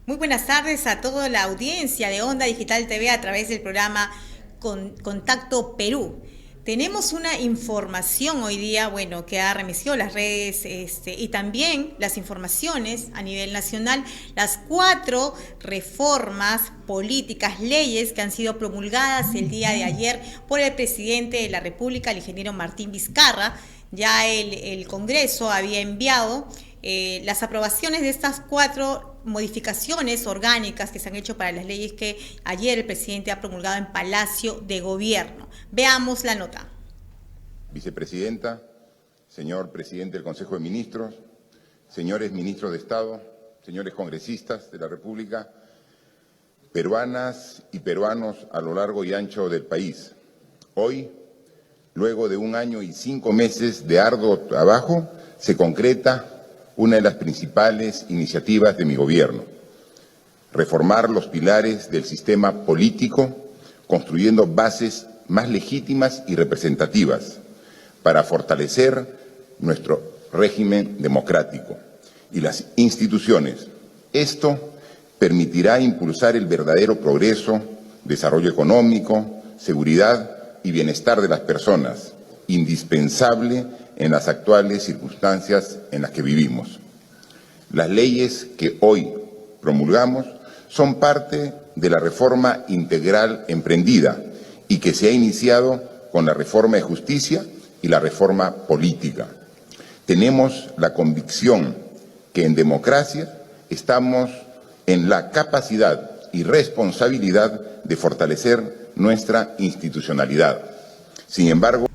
Muy buenas tardes a toda la audiencia de Onda Digital TV a través del programa Contacto Perú. Tenemos una información hoy día, que ha remitido las redes y también las informaciones a nivel nacional, las 4 reformas políticas, leyes que han sido promulgadas el día de ayer por el presidente de la República, el ingeniero Martín Vizcarra. Ya el Congreso había enviado las aprobaciones de estas 4 modificaciones orgánicas que se han hecho para las leyes que ayer el presidente ha promulgado en Palacio de Gobierno. Veamos la nota. Vicepresidenta, señor presidente del Consejo de Ministros, señores ministros de Estado, señores congresistas de la República, peruanas y peruanos a lo largo y ancho del país. Hoy, luego de 1 año y 5 meses de arduo trabajo, se concreta una de las principales iniciativas de mi gobierno: reformar los pilares del sistema político, construyendo bases más legítimas y representativas para fortalecer nuestro régimen democrático y las instituciones. Esto permitirá impulsar el verdadero progreso, desarrollo económico, seguridad y bienestar de las personas, indispensable en las actuales circunstancias en las que vivimos. Las leyes que hoy promulgamos son parte de la reforma integral emprendida y que se ha iniciado con la reforma de justicia y la reforma política. Tenemos la convicción que en democracia estamos en la capacidad y responsabilidad de fortalecer nuestra institucionalidad. Sin embargo,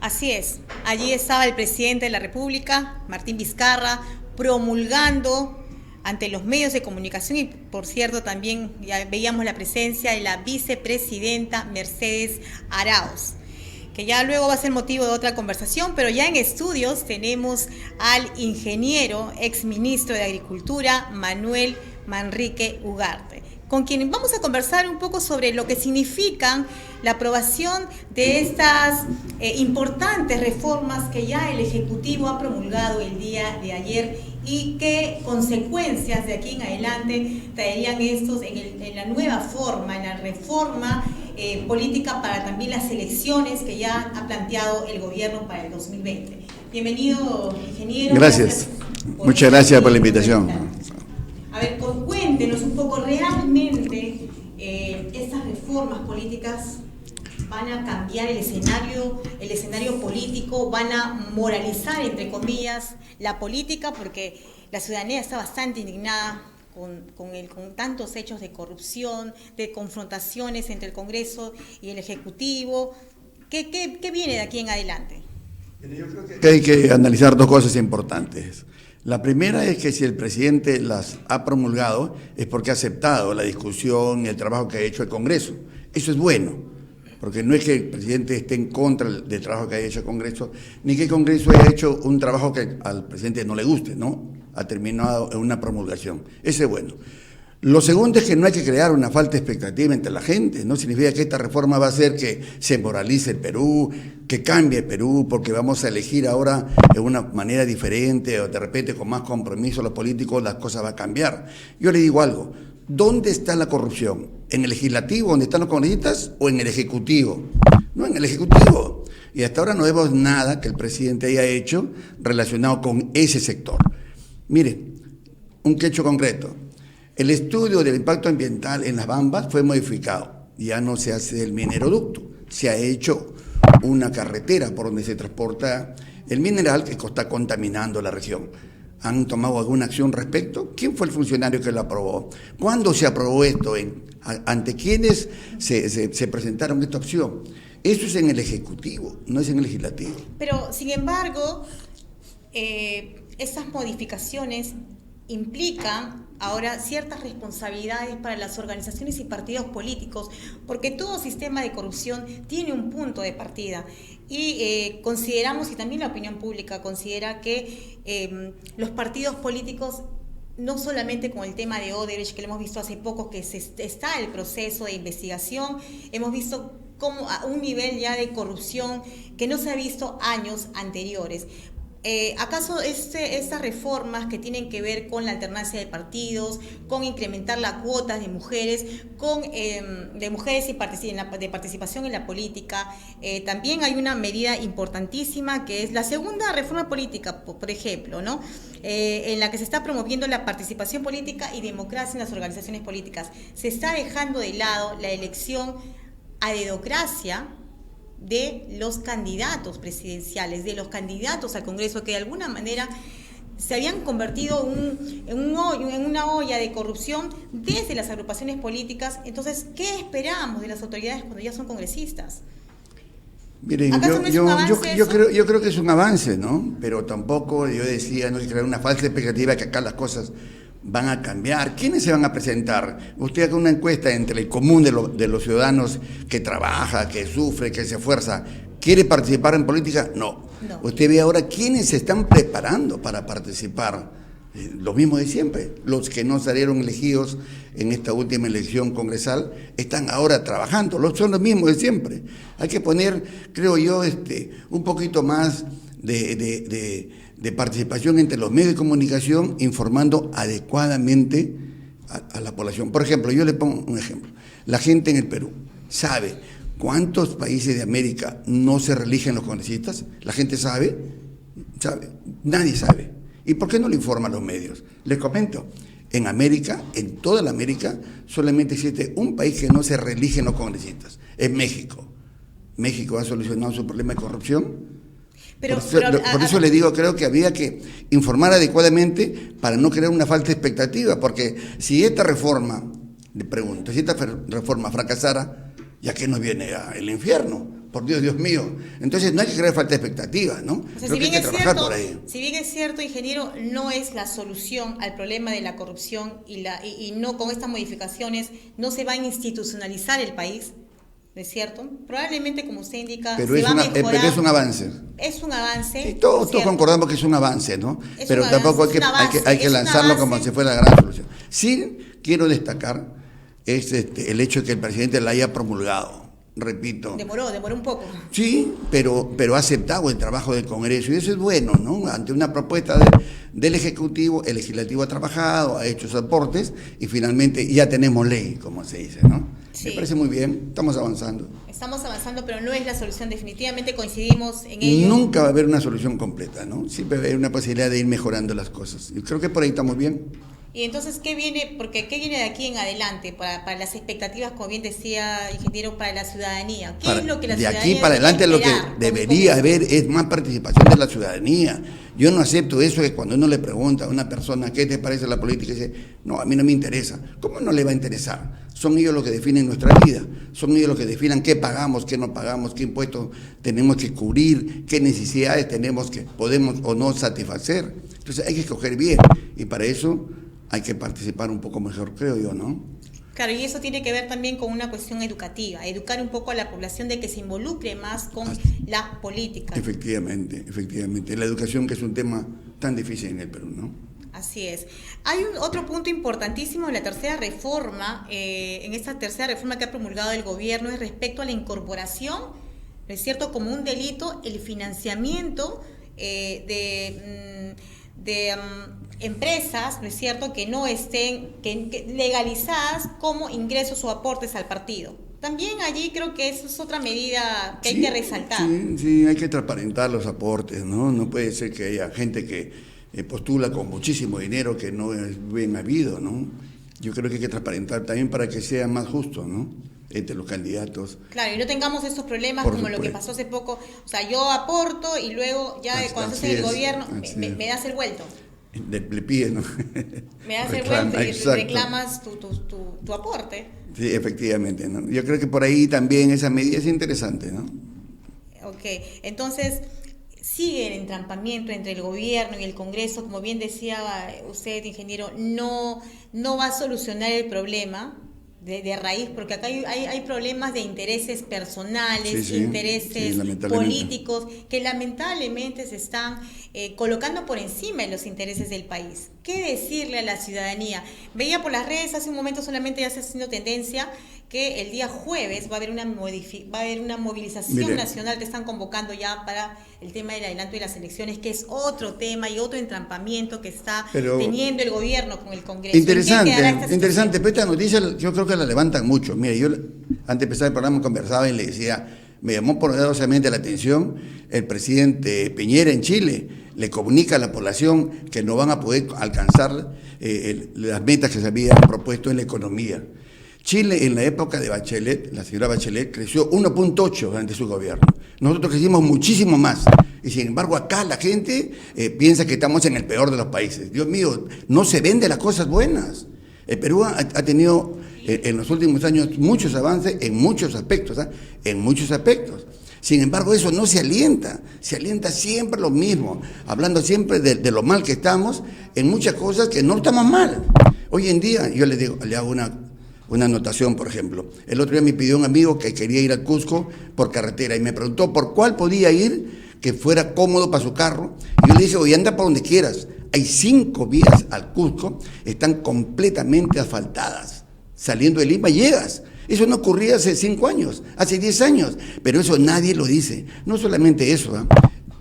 así es, allí estaba el presidente de la República, Martín Vizcarra, promulgando ante los medios de comunicación y, por cierto, también ya veíamos la presencia de la vicepresidenta Mercedes Arauz, que ya luego va a ser motivo de otra conversación, pero ya en estudios tenemos al ingeniero, exministro de Agricultura, Manuel Manrique Ugarte, con quien vamos a conversar un poco sobre lo que significan la aprobación de estas importantes reformas que ya el Ejecutivo ha promulgado el día de ayer y qué consecuencias de aquí en adelante traerían estos en la nueva forma, en la reforma política para también las elecciones que ya ha planteado el gobierno para el 2020. Bienvenido, ingeniero. Gracias. Muchas gracias por la invitación. A ver, cuéntenos un poco, ¿realmente estas reformas políticas van a cambiar el escenario político, van a moralizar, entre comillas, la política? Porque la ciudadanía está bastante indignada con tantos hechos de corrupción, de confrontaciones entre el Congreso y el Ejecutivo. ¿Qué viene de aquí en adelante? Yo creo que hay que analizar 2 cosas importantes. La primera es que si el presidente las ha promulgado es porque ha aceptado la discusión y el trabajo que ha hecho el Congreso. Eso es bueno, porque no es que el presidente esté en contra del trabajo que ha hecho el Congreso, ni que el Congreso haya hecho un trabajo que al presidente no le guste, ¿no? Ha terminado en una promulgación. Eso es bueno. Lo segundo es que no hay que crear una falta de expectativa entre la gente. No significa que esta reforma va a hacer que se moralice el Perú, que cambie el Perú, porque vamos a elegir ahora de una manera diferente o de repente con más compromiso los políticos las cosas van a cambiar. Yo le digo algo, ¿dónde está la corrupción? ¿En el legislativo, donde están los congresistas, o en el ejecutivo? No, en el ejecutivo. Y hasta ahora no vemos nada que el presidente haya hecho relacionado con ese sector. Mire, un hecho concreto. El estudio del impacto ambiental en las Bambas fue modificado. Ya no se hace el mineroducto, se ha hecho una carretera por donde se transporta el mineral que está contaminando la región. ¿Han tomado alguna acción respecto? ¿Quién fue el funcionario que lo aprobó? ¿Cuándo se aprobó esto? ¿Ante quiénes se presentaron esta opción? Eso es en el Ejecutivo, no es en el Legislativo. Pero, sin embargo, estas modificaciones implican ahora ciertas responsabilidades para las organizaciones y partidos políticos, porque todo sistema de corrupción tiene un punto de partida y consideramos, y también la opinión pública considera que los partidos políticos, no solamente con el tema de Odebrecht, que lo hemos visto hace poco, que está el proceso de investigación, hemos visto como a un nivel ya de corrupción que no se ha visto años anteriores. ¿Acaso estas reformas que tienen que ver con la alternancia de partidos, con incrementar las cuotas de mujeres, de participación en la política, también hay una medida importantísima que es la segunda reforma política, por ejemplo, ¿no? En la que se está promoviendo la participación política y democracia en las organizaciones políticas. Se está dejando de lado la elección a dedocracia de los candidatos presidenciales, de los candidatos al Congreso, que de alguna manera se habían convertido en una olla de corrupción desde las agrupaciones políticas. Entonces, ¿qué esperamos de las autoridades cuando ya son congresistas? Miren, yo creo que es un avance, ¿no? Pero tampoco, yo decía, no hay que crear una falsa expectativa que acá las cosas van a cambiar. ¿Quiénes se van a presentar? Usted haga una encuesta entre el común de los ciudadanos que trabaja, que sufre, que se esfuerza. ¿Quiere participar en política? No. Usted ve ahora quiénes se están preparando para participar. Lo mismo de siempre. Los que no salieron elegidos en esta última elección congresal están ahora trabajando. Son los mismos de siempre. Hay que poner, creo yo, un poquito más de participación entre los medios de comunicación, informando adecuadamente a la población. Por ejemplo, yo le pongo un ejemplo. La gente en el Perú sabe cuántos países de América no se reeligen los congresistas. ¿La gente sabe? Nadie sabe. ¿Y por qué no lo informan los medios? Les comento, en América, en toda la América, solamente existe un país que no se reeligen los congresistas, es México. México ha solucionado su problema de corrupción. Por eso le digo, creo que había que informar adecuadamente para no crear una falsa expectativa, porque si esta reforma, le pregunto, si esta reforma fracasara, ¿ya qué nos viene el infierno? Por Dios mío. Entonces no hay que crear falta de expectativa, ¿no? O sea, si bien es cierto, ingeniero, no es la solución al problema de la corrupción y no con estas modificaciones no se va a institucionalizar el país. ¿No es cierto? Probablemente, como usted indica, pero se va a mejorar. Pero es un avance. Es un avance. Sí, todos concordamos que es un avance, ¿no? Pero tampoco hay que lanzarlo como si fuera la gran solución. Sí quiero destacar el hecho de que el presidente la haya promulgado. Repito. Demoró un poco. Sí, pero ha aceptado el trabajo del Congreso y eso es bueno, ¿no? Ante una propuesta del Ejecutivo, el Legislativo ha trabajado, ha hecho sus aportes y finalmente ya tenemos ley, como se dice, ¿no? Sí. Me parece muy bien, estamos avanzando. Estamos avanzando, pero no es la solución, definitivamente coincidimos en ello. Nunca va a haber una solución completa, ¿no? Siempre va a haber una posibilidad de ir mejorando las cosas. Y creo que por ahí estamos bien. Y entonces, ¿qué viene de aquí en adelante para las expectativas, como bien decía ingeniero, para la ciudadanía? ¿Qué es lo que la ciudadanía de aquí para adelante lo que debería haber es más participación de la ciudadanía? Yo no acepto eso que cuando uno le pregunta a una persona ¿qué te parece la política? Y dice, no, a mí no me interesa. ¿Cómo no le va a interesar? Son ellos los que definen nuestra vida, son ellos los que definen qué pagamos, qué no pagamos, qué impuestos tenemos que cubrir, qué necesidades podemos o no satisfacer. Entonces hay que escoger bien y para eso hay que participar un poco mejor, creo yo, ¿no? Claro, y eso tiene que ver también con una cuestión educativa, educar un poco a la población de que se involucre más con la política. Efectivamente, la educación que es un tema tan difícil en el Perú, ¿no? Así es. Hay otro punto importantísimo en la tercera reforma, en esta tercera reforma que ha promulgado el gobierno, es respecto a la incorporación, ¿no es cierto?, como un delito, el financiamiento de empresas, ¿no es cierto?, que no estén legalizadas como ingresos o aportes al partido. También allí creo que eso es otra medida que hay que resaltar. Sí, hay que transparentar los aportes, ¿no? No puede ser que haya gente que postula con muchísimo dinero que no es bien habido, ¿no? Yo creo que hay que transparentar también para que sea más justo, ¿no?, entre los candidatos. Claro, y no tengamos estos problemas como lo que pasó hace poco. O sea, yo aporto y luego ya cuando estás en el gobierno me das el vuelto. Le pides, ¿no? Me das el vuelto y reclamas tu aporte. Sí, efectivamente, ¿no? Yo creo que por ahí también esa medida es interesante, ¿no? Ok, entonces sigue el entrampamiento entre el gobierno y el Congreso, como bien decía usted, ingeniero, no va a solucionar el problema, de raíz, porque acá hay problemas de intereses personales, Sí, intereses lamentablemente. políticos, que lamentablemente se están colocando por encima de los intereses del país. ¿Qué decirle a la ciudadanía? Veía por las redes hace un momento, solamente ya está haciendo tendencia, que el día jueves va a haber una movilización Mire, nacional que están convocando ya para el tema del adelanto de las elecciones, que es otro tema y otro entrampamiento que está teniendo el gobierno con el Congreso. Interesante, pero esta noticia yo creo que la levantan mucho. Mire, yo antes de empezar el programa conversaba y le decía, me llamó poderosamente la atención, el presidente Piñera en Chile le comunica a la población que no van a poder alcanzar las metas que se habían propuesto en la economía. Chile en la época de Bachelet, la señora Bachelet, creció 1.8 durante su gobierno. Nosotros crecimos muchísimo más. Y sin embargo acá la gente piensa que estamos en el peor de los países. Dios mío, no se ven de las cosas buenas. El Perú ha tenido en los últimos años muchos avances en muchos aspectos, en muchos aspectos. Sin embargo, eso no se alienta siempre lo mismo, hablando siempre de lo mal que estamos en muchas cosas que no estamos mal. Hoy en día, yo le hago una anotación, por ejemplo. El otro día me pidió un amigo que quería ir al Cusco por carretera y me preguntó por cuál podía ir que fuera cómodo para su carro. Y yo le dije, oye, anda para donde quieras. Hay 5 vías al Cusco, están completamente asfaltadas. Saliendo de Lima llegas. Eso no ocurría hace 5 años, hace 10 años, pero eso nadie lo dice. No solamente eso,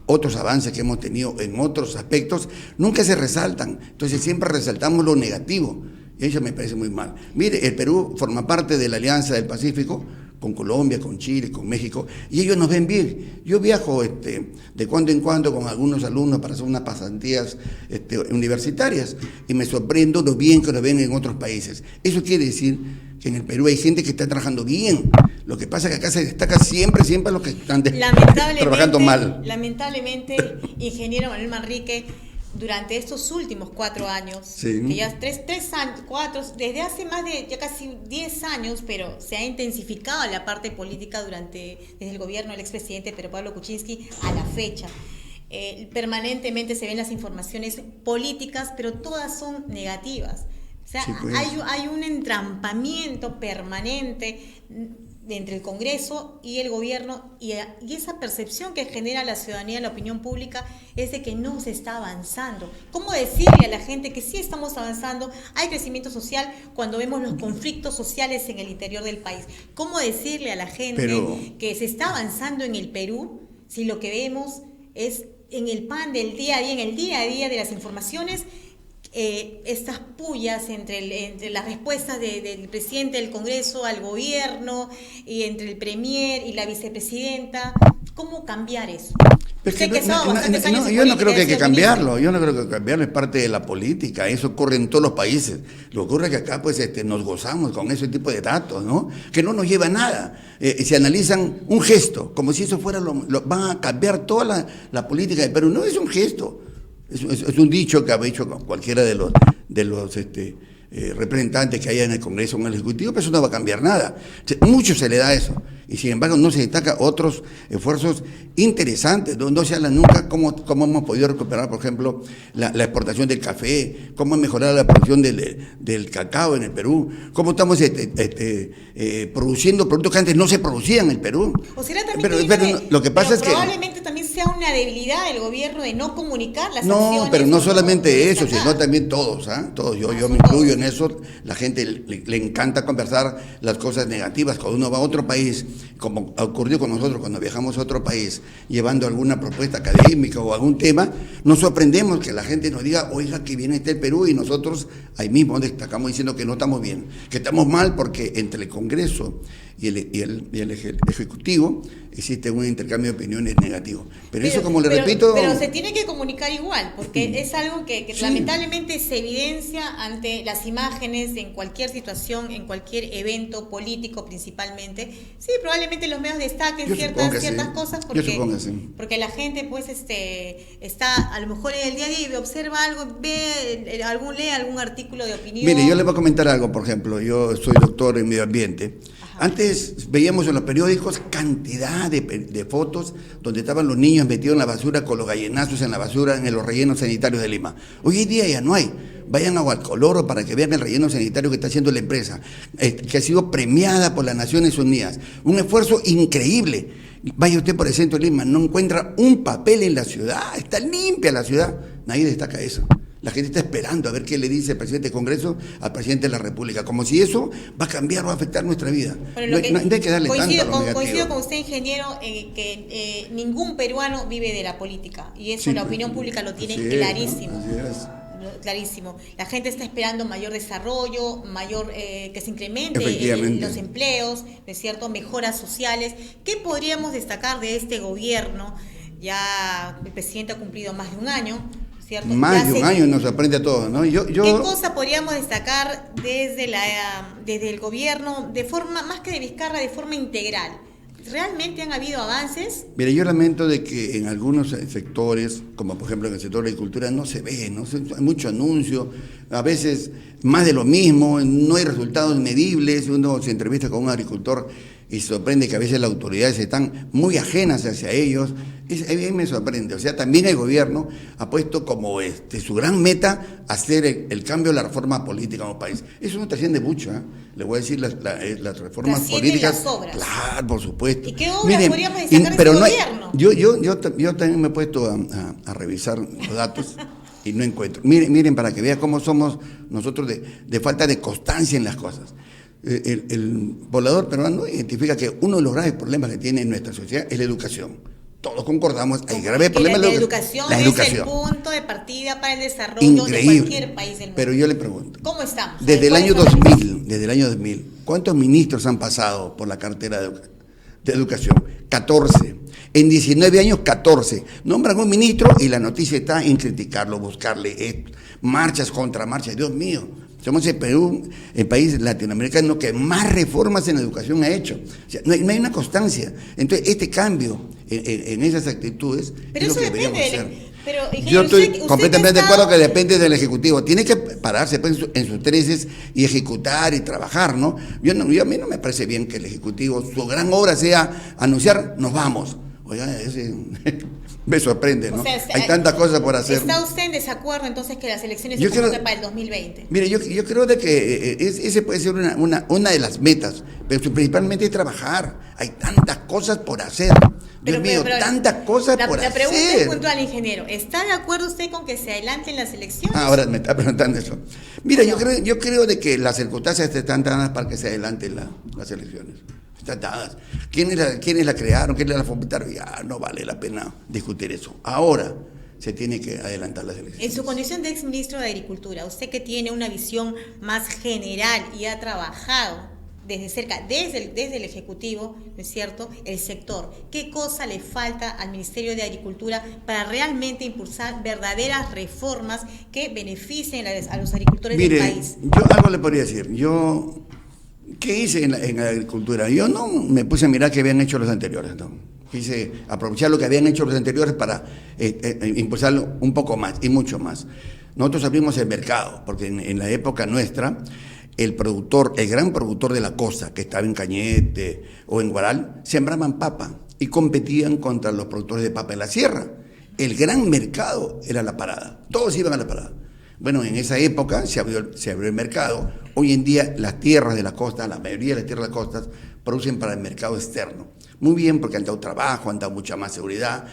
otros avances que hemos tenido en otros aspectos nunca se resaltan. Entonces siempre resaltamos lo negativo. Y eso me parece muy mal. Mire, el Perú forma parte de la Alianza del Pacífico, con Colombia, con Chile, con México, y ellos nos ven bien. Yo viajo de cuando en cuando con algunos alumnos para hacer unas pasantías universitarias, y me sorprendo lo bien que nos ven en otros países. Eso quiere decir que en el Perú hay gente que está trabajando bien. Lo que pasa es que acá se destaca siempre los que están trabajando mal. Lamentablemente, ingeniero Manuel Manrique, durante estos últimos 4 años, sí, que ya 3 años, 4, desde hace más de ya casi 10 años, pero se ha intensificado la parte política desde el gobierno del expresidente Pedro Pablo Kuczynski a la fecha. Permanentemente se ven las informaciones políticas, pero todas son negativas. O sea, sí, pues, hay un entrampamiento permanente entre el Congreso y el gobierno, y esa percepción que genera la ciudadanía, la opinión pública, es de que no se está avanzando. ¿Cómo decirle a la gente que sí estamos avanzando? Hay crecimiento social cuando vemos los conflictos sociales en el interior del país. ¿Cómo decirle a la gente que se está avanzando en el Perú si lo que vemos es en el pan del día a día, en el día a día de las informaciones, estas pullas entre las respuestas del presidente del Congreso al gobierno, y entre el premier y la vicepresidenta? ¿Cómo cambiar eso? Yo no creo que hay que cambiarlo, es parte de la política, eso ocurre en todos los países. Lo que ocurre es que acá pues nos gozamos con ese tipo de datos, ¿no? Que no nos lleva a nada. Se analizan un gesto, como si eso fuera van a cambiar toda la política de Perú. No es un gesto. Es un dicho que ha hecho cualquiera de los representantes que haya en el Congreso o en el Ejecutivo, pero eso no va a cambiar nada. Mucho se le da eso, y sin embargo no se destaca otros esfuerzos interesantes. No se habla nunca cómo hemos podido recuperar, por ejemplo, la exportación del café, cómo mejorar la producción del cacao en el Perú, cómo estamos produciendo productos que antes no se producían en el Perú. O será también pero lo que pasa es que probablemente también sea una debilidad del gobierno de no comunicar las acciones. No, pero no solamente eso, sino también todos, todos. Yo me incluyo en eso. La gente le encanta conversar las cosas negativas. Cuando uno va a otro país, como ocurrió con nosotros cuando viajamos a otro país, llevando alguna propuesta académica o algún tema, nos sorprendemos que la gente nos diga, oiga, que bien está el Perú, y nosotros ahí mismo destacamos diciendo que no estamos bien, que estamos mal, porque entre el Congreso y el Ejecutivo existe un intercambio de opiniones negativo. Pero eso, como le repito... Pero se tiene que comunicar igual, porque es algo que sí, lamentablemente se evidencia ante las imágenes en cualquier situación, en cualquier evento político principalmente. Sí, probablemente los medios destaquen ciertas cosas porque la gente pues está a lo mejor en el día a día, observa algo, lee algún artículo de opinión. Mire, yo le voy a comentar algo, por ejemplo, yo soy doctor en medio ambiente. Antes veíamos en los periódicos cantidad de fotos donde estaban los niños metidos en la basura con los gallinazos en la basura en los rellenos sanitarios de Lima. Hoy en día ya no hay. Vayan a Hualcoloro para que vean el relleno sanitario que está haciendo la empresa, que ha sido premiada por las Naciones Unidas. Un esfuerzo increíble. Vaya usted por el centro de Lima, no encuentra un papel en la ciudad, está limpia la ciudad. Nadie destaca eso. La gente está esperando a ver qué le dice el presidente del Congreso al presidente de la República, como si eso va a cambiar, va a afectar nuestra vida. Bueno, no hay que darle coincido, tanto a lo negativo. coincido con usted, ingeniero, en que ningún peruano vive de la política, y eso Sí, la opinión pública lo tiene así es, clarísimo. ¿no? Así es. Clarísimo. La gente está esperando mayor desarrollo, mayor que se incremente Efectivamente. los empleos, ¿no es cierto? Mejoras sociales. ¿Qué podríamos destacar de este gobierno? Ya el presidente ha cumplido más de un año, ¿cierto? Más Ya de un año nos sorprende a todos, ¿no? ¿Qué cosa podríamos destacar desde el gobierno, de forma, más que de Vizcarra, de forma integral? ¿Realmente han habido avances? Mire, yo lamento de que en algunos sectores, como por ejemplo en el sector de la agricultura, no se ve, ¿no? Hay mucho anuncio, a veces más de lo mismo, no hay resultados medibles. Uno se entrevista con un agricultor y se sorprende que a veces las autoridades están muy ajenas hacia ellos. A mí me sorprende. O sea, también el gobierno ha puesto como su gran meta hacer el cambio de la reforma política en un país. Eso no trasciende mucho, ¿eh? Le voy a decir las reformas políticas. Las obras. Claro, por supuesto. ¿Y qué obras podríamos destacar pero de no este hay, gobierno? yo también me he puesto a revisar los datos y no encuentro. Miren para que vean cómo somos nosotros de falta de constancia en las cosas. El poblador peruano identifica que uno de los graves problemas que tiene nuestra sociedad es la educación. Todos concordamos, hay graves problemas. La educación es el punto de partida para el desarrollo de cualquier país del mundo. Pero yo le pregunto, ¿cómo estamos? desde el año 2000, ¿cuántos ministros han pasado por la cartera de educación? 14. En 19 años, 14. Nombran un ministro y la noticia está en criticarlo, buscarle marchas, contramarchas. Dios mío, somos el Perú, el país latinoamericano que más reformas en la educación ha hecho. O sea, no hay una constancia. Entonces, este cambio en esas actitudes pero es lo eso que deberíamos hacer. Pero, yo estoy usted completamente de acuerdo que depende del Ejecutivo. Tiene que pararse pues, en sus treces y ejecutar y trabajar, ¿no? A mí no me parece bien que el Ejecutivo, su gran obra sea anunciar, nos vamos. Oiga, me sorprende, ¿no? O sea, hay tantas cosas por hacer. ¿Está usted en desacuerdo entonces que las elecciones se convoquen para el 2020? Mire, yo creo de que ese puede ser una de las metas, pero principalmente es trabajar. Hay tantas cosas por hacer. Dios mío, tantas cosas por hacer. La pregunta es puntual, ingeniero. ¿Está de acuerdo usted con que se adelanten las elecciones? Ahora me está preguntando eso. Mira, no. yo creo de que las circunstancias están dadas para que se adelanten las elecciones. Están dadas. ¿Quiénes la crearon? ¿Quiénes la fomentaron? Ya no vale la pena discutir eso. Ahora se tiene que adelantar las elecciones. En su condición de exministro de Agricultura, usted que tiene una visión más general y ha trabajado desde cerca, desde el Ejecutivo, ¿no es cierto?, el sector. ¿Qué cosa le falta al Ministerio de Agricultura para realmente impulsar verdaderas reformas que beneficien a los agricultores del país? Yo algo le podría decir. ¿Qué hice en la agricultura? Yo no me puse a mirar qué habían hecho los anteriores, ¿no? Quise aprovechar lo que habían hecho los anteriores para impulsarlo un poco más y mucho más. Nosotros abrimos el mercado, porque en la época nuestra, el gran productor de la costa, que estaba en Cañete o en Guaral, sembraban papa y competían contra los productores de papa en la sierra. El gran mercado era la parada, todos iban a la parada. Bueno, en esa época se abrió el mercado. Hoy en día las tierras de la costa, la mayoría de las tierras de las costas, producen para el mercado externo. Muy bien, porque han dado trabajo, han dado mucha más seguridad,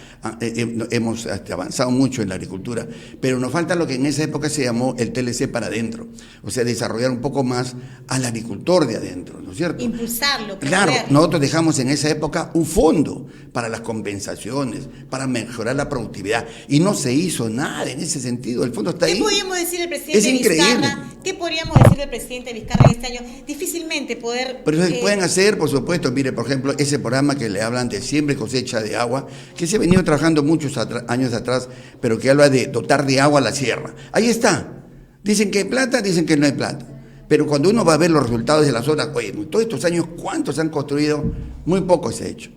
hemos avanzado mucho en la agricultura, pero nos falta lo que en esa época se llamó el TLC para adentro, o sea, desarrollar un poco más al agricultor de adentro, ¿no es cierto? Impulsarlo. Claro, nosotros dejamos en esa época un fondo para las compensaciones, para mejorar la productividad, y no se hizo nada en ese sentido, el fondo está ahí. ¿Qué podríamos decir del presidente Vizcarra? ¿Qué podríamos decir del presidente Vizcarra este año? Difícilmente poder... Pero se pueden hacer, por supuesto, mire, por ejemplo, ese programa que le hablan de siembra y cosecha de agua, que se ha venido trabajando muchos años atrás, pero que habla de dotar de agua a la sierra. Ahí está. Dicen que hay plata, dicen que no hay plata. Pero cuando uno va a ver los resultados de las obras, oye, todos estos años, ¿cuántos han construido? Muy poco se ha hecho.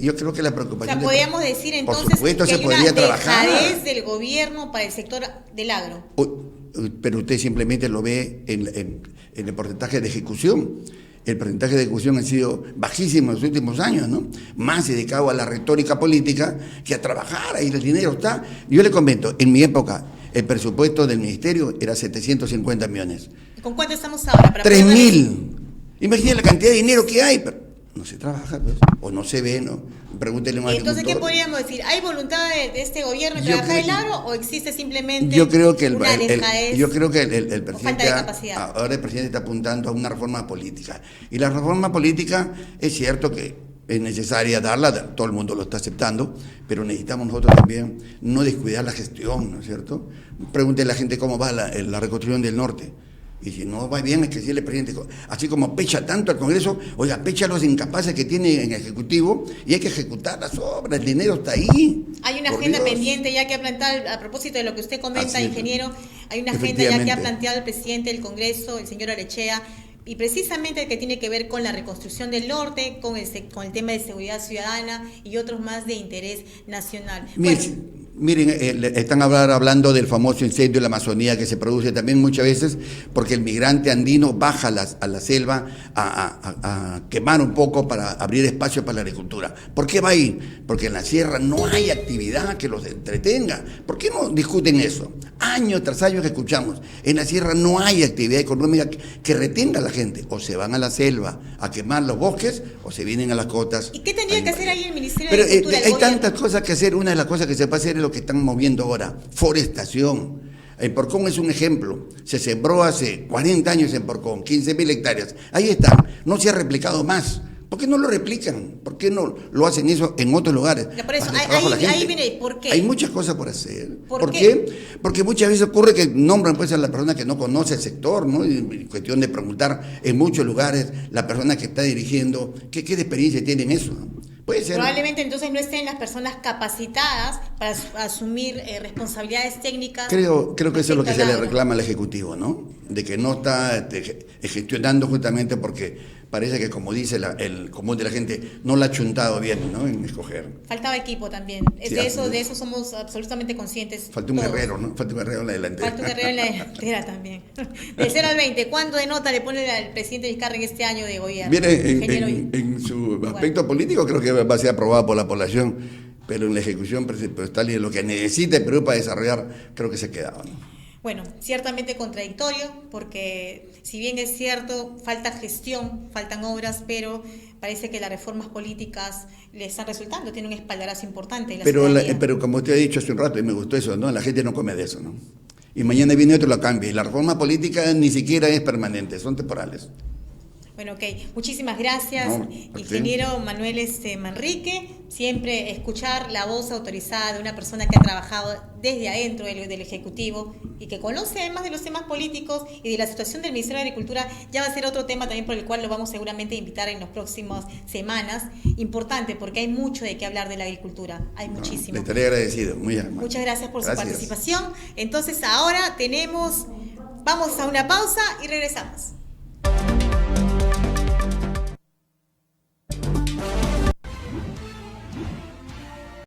Yo creo que la preocupación... O sea, podríamos decir entonces por supuesto, que se podría trabajar. Del gobierno para el sector del agro. Pero usted simplemente lo ve en el porcentaje de ejecución. el porcentaje de ejecución ha sido bajísimo en los últimos años, ¿no? Más dedicado a la retórica política que a trabajar, ahí el dinero está. Yo le comento, en mi época, el presupuesto del ministerio era 750 millones. ¿Con cuánto estamos ahora? 3.000. Imagínate la cantidad de dinero que hay, pero no se trabaja, pues, o no se ve, ¿no? Pregúntele a un Entonces, ¿qué agricultor. podríamos decir? ¿Hay voluntad de este gobierno de Yo trabajar creo- el agro o existe simplemente Yo creo que una dejadez? yo creo que el falta presidente de capacidad. ahora el presidente está apuntando a una reforma política. Y la reforma política es cierto que es necesaria darla, todo el mundo lo está aceptando, pero necesitamos nosotros también no descuidar la gestión, ¿no es cierto? Pregúntele a la gente cómo va la reconstrucción del norte. Y si no va bien, es que decirle al presidente, así como pecha tanto al Congreso, oiga, pecha a los incapaces que tiene en el Ejecutivo y hay que ejecutar las obras, el dinero está ahí. Hay una Por agenda Dios. pendiente ya que ha planteado, a propósito de lo que usted comenta, Así es. ingeniero, hay una agenda ya que ha Efectivamente. planteado el presidente del Congreso, el señor Arechea, y precisamente que tiene que ver con la reconstrucción del norte, con el tema de seguridad ciudadana y otros más de interés nacional. Miren, están hablando del famoso incendio en la Amazonía que se produce también muchas veces porque el migrante andino baja a la selva a quemar un poco para abrir espacio para la agricultura. ¿Por qué va ahí? Porque en la sierra no hay actividad que los entretenga. ¿Por qué no discuten eso? Año tras año que escuchamos, en la sierra no hay actividad económica que retenga a la gente. O se van a la selva a quemar los bosques o se vienen a las cotas. ¿Y qué tendría que hacer ahí el Ministerio Pero de Agricultura? hay tantas cosas que hacer. Una de las cosas que se puede hacer es lo que están moviendo ahora, forestación. En Porcón es un ejemplo. Se sembró hace 40 años en Porcón, 15.000 hectáreas. Ahí está, no se ha replicado más. ¿Por qué no lo replican? ¿Por qué no lo hacen eso en otros lugares? Ya, por eso, Para el trabajo de la ahí gente. viene, ¿por qué? Hay muchas cosas por hacer. ¿Por qué? Porque muchas veces ocurre que nombran pues a la persona que no conoce el sector, ¿no? Y en cuestión de preguntar en muchos lugares, la persona que está dirigiendo, ¿qué experiencia tiene en eso? Puede ser. Probablemente entonces no estén las personas capacitadas para asumir responsabilidades técnicas. Creo que eso es lo que se le respecto al reclama al Ejecutivo, ¿no? De que no está gestionando justamente porque parece que, como dice el común de la gente, no la ha chuntado bien, ¿no? En escoger. Faltaba equipo también. Sí, De eso somos absolutamente conscientes. Falta un todos. guerrero, ¿no? Falta un guerrero en la delantera. Falta un guerrero en la delantera también. Del 0 al 20, ¿cuánto de nota le pone al presidente Vizcarra en este año de gobierno? Mire, Ingeniero en su aspecto político creo que va a ser aprobado por la población, pero en la ejecución presupuestal y en lo que necesita el Perú para desarrollar, creo que se quedaba, ¿no? Bueno, ciertamente contradictorio, porque si bien es cierto, falta gestión, faltan obras, pero parece que las reformas políticas le están resultando, tiene un espaldarazo importante. En la ciudadanía. Pero como usted ha dicho hace un rato, y me gustó eso, ¿no? La gente no come de eso, ¿no? Y mañana viene otro y lo cambia. Y la reforma política ni siquiera es permanente, son temporales. Bueno, ok. Muchísimas gracias, No, ingeniero Manuel Manrique. Siempre escuchar la voz autorizada de una persona que ha trabajado desde adentro del Ejecutivo y que conoce además de los temas políticos y de la situación del Ministerio de Agricultura, ya va a ser otro tema también por el cual lo vamos seguramente a invitar en las próximas semanas. Importante, porque hay mucho de qué hablar de la agricultura. Hay muchísimo. Le estaré agradecido, muy amable. Muchas gracias por su Gracias. participación. Entonces ahora vamos a una pausa y regresamos.